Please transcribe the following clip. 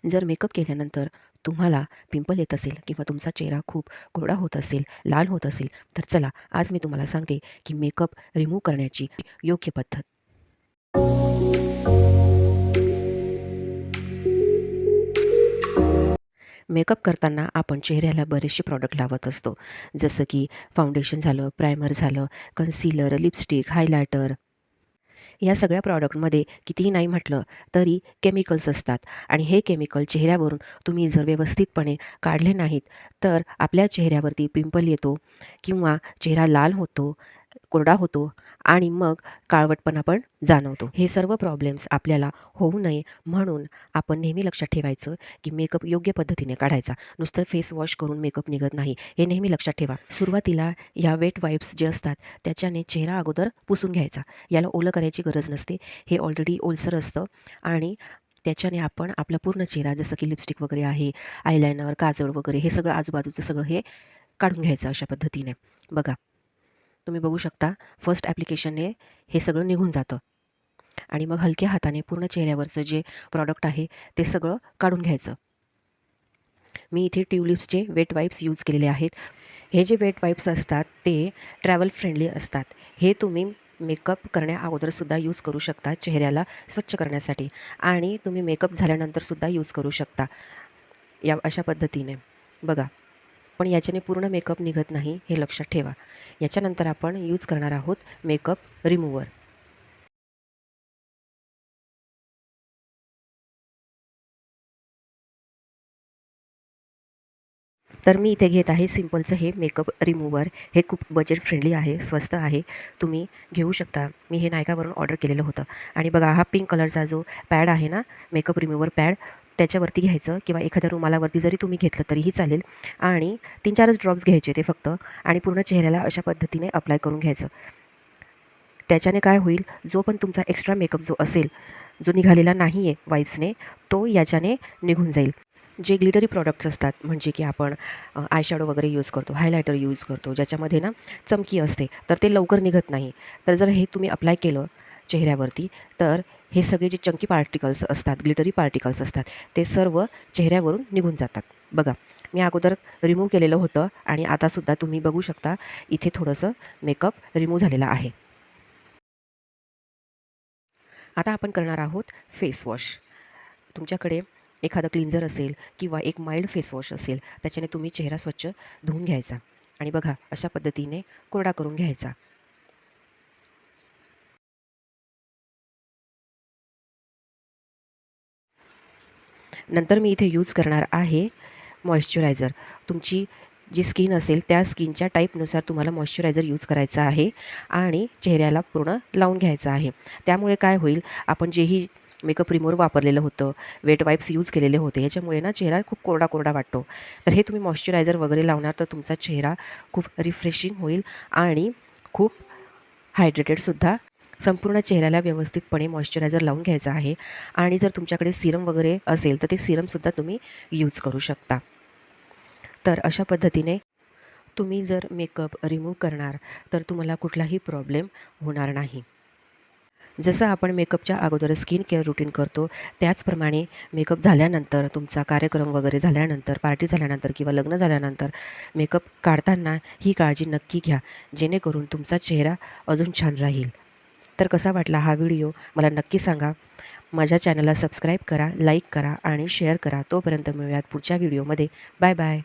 जर मेकअप केल्यानंतर तुम्हाला पिंपल येत असेल किंवा तुमचा चेहरा खूप कोरडा होत असेल, लाल होत असेल, तर चला आज मी तुम्हाला सांगते की मेकअप रिमूव्ह करण्याची योग्य पद्धत. मेकअप करताना आपण चेहऱ्याला बरेचसे प्रॉडक्ट लावत असतो. जसं की फाउंडेशन झालं, प्रायमर झालं, कन्सीलर, लिपस्टिक, हायलायटर. या सगळ्या प्रॉडक्टमध्ये कितीही नाही म्हटलं तरी केमिकल्स असतात आणि हे केमिकल चेहऱ्यावरून तुम्ही जर व्यवस्थितपणे काढले नाहीत, तर आपल्या चेहऱ्यावरती पिंपल येतो किंवा चेहरा लाल होतो, कोरडा होतो आणि मग काळवटपणा पण जाणवतो. हे सर्व प्रॉब्लेम्स आपल्याला होऊ नये म्हणून आपण नेहमी लक्षात ठेवायचं, की मेकअप योग्य पद्धतीने काढायचा. नुसतं फेस वॉश करून मेकअप निघत नाही, हे नेहमी लक्षात ठेवा. सुरुवातीला या वेट वाइप्स जे असतात त्याच्याने चेहरा अगोदर पुसून घ्यायचा. याला ओलं करायची गरज नसते. हे ऑलरेडी ओलसर असतं आणि त्याच्याने आपण आपला पूर्ण चेहरा जसं की लिपस्टिक वगैरे आहे, आयलाइनर, काजळ वगैरे हे सगळं आजूबाजूचं सगळं हे काढून घ्यायचं अशा पद्धतीने. बघा, तुम्ही बघू शकता फर्स्ट ॲप्लिकेशनने हे सगळं निघून जातं आणि मग हलक्या हाताने पूर्ण चेहऱ्यावरचं जे प्रॉडक्ट आहे ते सगळं काढून घ्यायचं. मी इथे ट्यूलिप्सचे वेट वाइप्स यूज केलेले आहेत. हे जे वेट वाइप्स असतात ते ट्रॅव्हल फ्रेंडली असतात. हे तुम्ही मेकअप करण्या अगोदरसुद्धा यूज करू शकता चेहऱ्याला स्वच्छ करण्यासाठी आणि तुम्ही मेकअप झाल्यानंतरसुद्धा यूज करू शकता या अशा पद्धतीने. बघा, पण याच्याने पूर्ण मेकअप निघत नाही हे लक्षात ठेवा. याच्यानंतर आपण यूज करणार आहोत मेकअप रिमूव्हर. तर मी इथे घेत आहे सिंपलचं हे मेकअप रिमूव्हर. हे खूप बजेट फ्रेंडली आहे, स्वस्त आहे. तुम्ही घेऊ शकता. मी हे नायकावरून ऑर्डर केलेलं होतं आणि बघा हा पिंक कलरचा जो पॅड आहे ना, मेकअप रिमूव्हर पॅड, त्याच्यावरती घ्यायचं किंवा एखाद्या रुमालावरती जरी तुम्ही घेतलं तरीही चालेल आणि 3-4च ड्रॉप्स घ्यायचे ते फक्त आणि पूर्ण चेहऱ्याला अशा पद्धतीने अप्लाय करून घ्यायचं. त्याच्याने काय होईल, जो पण तुमचा एक्स्ट्रा मेकअप जो असेल, जो निघालेला नाही आहे वाइप्सने, तो याच्याने निघून जाईल. जे ग्लिटरी प्रॉडक्ट्स असतात म्हणजे की आपण आयशॅडो वगैरे यूज करतो, हायलायटर यूज करतो, ज्याच्यामध्ये ना चमकी असते, तर ते लवकर निघत नाही. तर जर हे तुम्ही अप्लाय केलं चेहऱ्यावरती, तर हे सगळे जे चंकी पार्टिकल्स असतात, ग्लिटरी पार्टिकल्स असतात, ते सर्व चेहऱ्यावरून निघून जातात. बघा, मी अगोदर रिमूव्ह केलेलं होतं आणि आतासुद्धा तुम्ही बघू शकता, इथे थोडंसं मेकअप रिमूव्ह झालेला आहे. आता आपण करणार आहोत फेस वॉश. तुमच्याकडे एखादं क्लीन्झर असेल किंवा एक माइल्ड फेस वॉश असेल, त्याच्याने तुम्ही चेहरा स्वच्छ धुवून घ्यायचा आणि बघा अशा पद्धतीने कोरडा करून घ्यायचा. नंतर मी इथे यूज करणार आहे मॉइश्चरायझर. तुमची जी स्किन असेल त्या स्किनच्या टाईपनुसार तुम्हाला मॉइश्चरायझर यूज करायचा आहे आणि चेहऱ्याला पूर्ण लावून घ्यायचं आहे. त्यामुळे काय होईल, आपण जेही मेकअप रिमूव्हर वापरलेलं होतं, वेट वाइप्स यूज केलेले होते, ह्याच्यामुळे ना चेहरा खूप कोरडा-कोरडा वाटतो. तर हे तुम्ही मॉइश्चरायझर वगैरे लावणार तर तुमचा चेहरा खूप रिफ्रेशिंग होईल आणि खूप हायड्रेटेडसुद्धा. संपूर्ण चेहऱ्याला व्यवस्थितपणे मॉइश्चरायझर लावून घ्यायचा आहे आणि जर तुमच्याकडे सीरम वगैरे असेल तर ते सीरमसुद्धा तुम्ही यूज करू शकता. तर अशा पद्धतीने तुम्ही जर मेकअप रिमूव्ह करणार तर तुम्हाला कुठलाही प्रॉब्लेम होणार नाही. जसं आपण मेकअपच्या अगोदर स्किन केअर रूटीन करतो, त्याचप्रमाणे मेकअप झाल्यानंतर, तुमचा कार्यक्रम वगैरे झाल्यानंतर, पार्टी झाल्यानंतर किंवा लग्न झाल्यानंतर मेकअप काढताना ही काळजी नक्की घ्या, जेणेकरून तुमचा चेहरा अजून छान राहील. तर कसा वाटला हा व्हिडिओ मला नक्की सांगा. माझ्या चॅनलला सबस्क्राईब करा, लाईक करा आणि शेअर करा. तोपर्यंत मिळूयात पुढच्या व्हिडिओमध्ये. Bye bye.